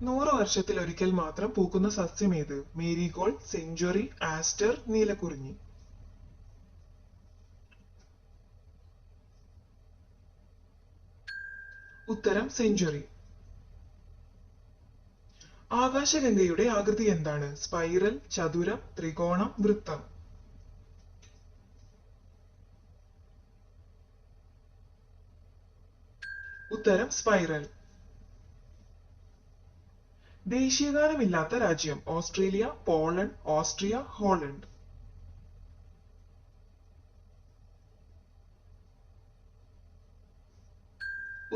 100 വർഷത്തിലൊരിക്കൽ മാത്രം പൂക്കുന്ന സസ്യം ഏത്? മേരിഗോൾഡ്, സെഞ്ചുറി, ആസ്റ്റർ, നീലക്കുറിഞ്ഞി. ഉത്തരം സെഞ്ചുറി. ആകാശഗംഗയുടെ ആകൃതി എന്താണ്? സ്പൈറൽ, ചതുരം, ത്രികോണം, വൃത്തം. ഉത്തരം സ്പൈറൽ. ദേശീയഗാനമില്ലാത്ത രാജ്യം? Australia, Poland, Austria, Holland.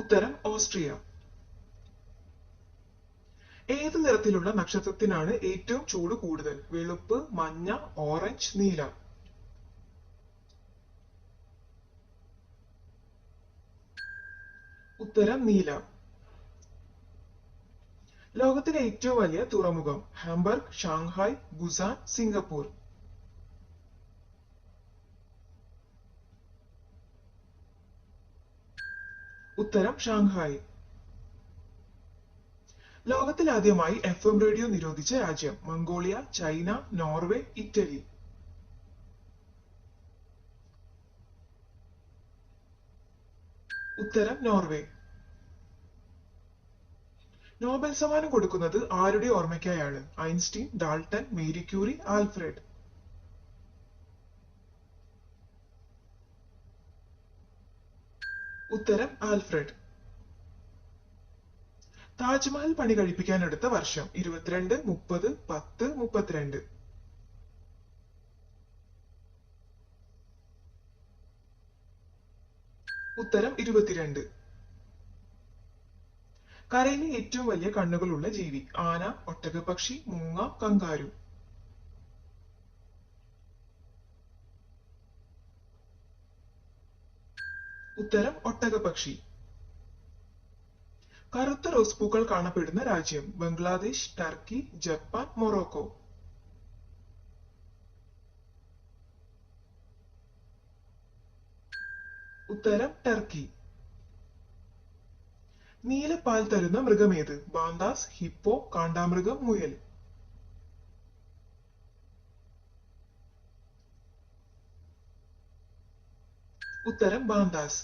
ഉത്തരം ഓസ്ട്രിയ. ഏത് നിറത്തിലുള്ള നക്ഷത്രത്തിനാണ് ഏറ്റവും ചൂട് കൂടുതൽ? വെളുപ്പ്, മഞ്ഞ, ഓറഞ്ച്, നീല. ഉത്തരം നീല. ലോകത്തിലെ ഏറ്റവും വലിയ തുറമുഖം? Hamburg, Shanghai, Busan, Singapore. ഉത്തരം ഷാങ്ഹായ്. ലോകത്തിൽ ആദ്യമായി FM റേഡിയോ നിരോധിച്ച രാജ്യം? Mongolia, China, Norway, Italy. ഉത്തരം നോർവേ. നോബൽ സമ്മാനം കൊടുക്കുന്നത് ആരുടെ ഓർമ്മയ്ക്കായാണ്? Einstein, Dalton, Marie Curie, Alfred. ഉത്തരം ആൽഫ്രഡ്. താജ്മഹൽ പണി കഴിപ്പിക്കാൻ എടുത്ത വർഷം? 22, 30, 10, 32. ഉത്തരം 22. കരയിലെ ഏറ്റവും വലിയ കണ്ണുകളുള്ള ജീവി? ആന, ഒട്ടകപ്പക്ഷി, മൂങ്ങ, കങ്കാരു. ഉത്തരം ഒട്ടകപ്പക്ഷി. കറുത്ത റോസ് പൂക്കൾ കാണപ്പെടുന്ന രാജ്യം? Bangladesh, Turkey, Japan, Morocco. ഉത്തരം ടർക്കി. നീലപ്പാൽ തരുന്ന മൃഗമേത്? ബാന്താസ്, ഹിപ്പോ, കാണ്ടാമൃഗം, മുയൽ. ഉത്തരം ബാന്താസ്.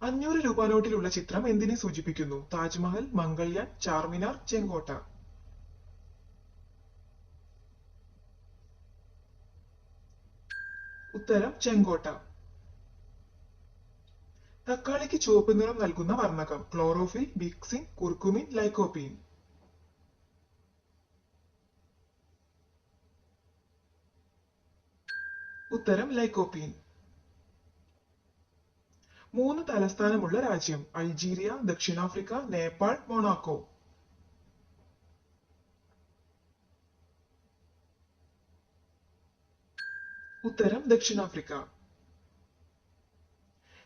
500 രൂപ നോട്ടിലുള്ള ചിത്രം എന്തിനെ സൂചിപ്പിക്കുന്നു? താജ്മഹൽ, മംഗൾയാൻ, ചാർമിനാർ, ചെങ്കോട്ട. ഉത്തരം ചെങ്കോട്ട. തക്കാളിക്ക് ചുവപ്പ് നിറം നൽകുന്ന വർണ്ണകം? Chlorophyll, bixin, curcumin, lycopene. ഉത്തരം ലൈക്കോപ്പീൻ. 3 തലസ്ഥാനമുള്ള രാജ്യം? അൾജീരിയ, ദക്ഷിണാഫ്രിക്ക, നേപ്പാൾ, മൊണാക്കോ. ഉത്തരം ദക്ഷിണാഫ്രിക്ക.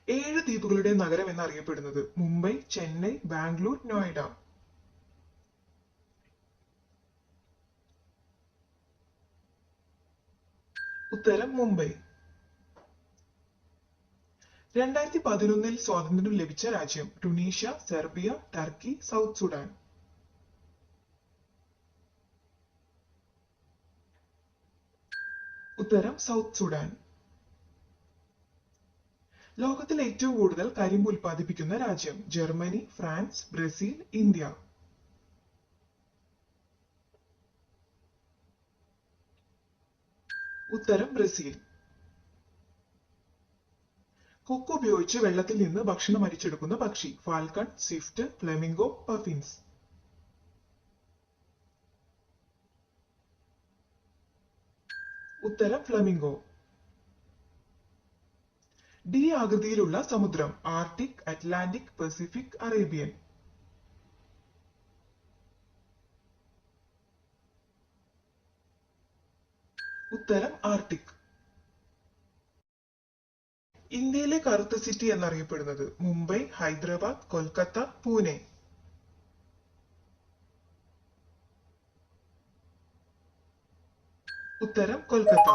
7 ദ്വീപുകളുടെ നഗരം എന്നറിയപ്പെടുന്നത്? മുംബൈ, ചെന്നൈ, ബാംഗ്ലൂർ, നോയിഡ. ഉത്തരം മുംബൈ. 2011 സ്വാതന്ത്ര്യം ലഭിച്ച രാജ്യം? Tunisia, Serbia, Turkey, south Sudan. ഉത്തരം സൗത്ത് സുഡാൻ. ലോകത്തിൽ ഏറ്റവും കൂടുതൽ കരിമ്പ് ഉൽപ്പാദിപ്പിക്കുന്ന രാജ്യം? Germany, France, Brazil, India. ഉത്തരം ബ്രസീൽ. കൊക്ക് ഉപയോഗിച്ച് വെള്ളത്തിൽ നിന്ന് ഭക്ഷണം അരിച്ചെടുക്കുന്ന പക്ഷി? Falcon, Swift, flamingo, puffins. ഉത്തരം ഫ്ലെമിംഗോ. ഡി ആകൃതിയിലുള്ള സമുദ്രം? Arctic, Atlantic, Pacific, Arabian. ഉത്തരം ആർട്ടിക്. ഇന്ത്യയിലെ കറുത്ത സിറ്റി എന്നറിയപ്പെടുന്നത്? മുംബൈ, ഹൈദരാബാദ്, കൊൽക്കത്ത, പൂനെ. ഉത്തരം കൊൽക്കത്ത.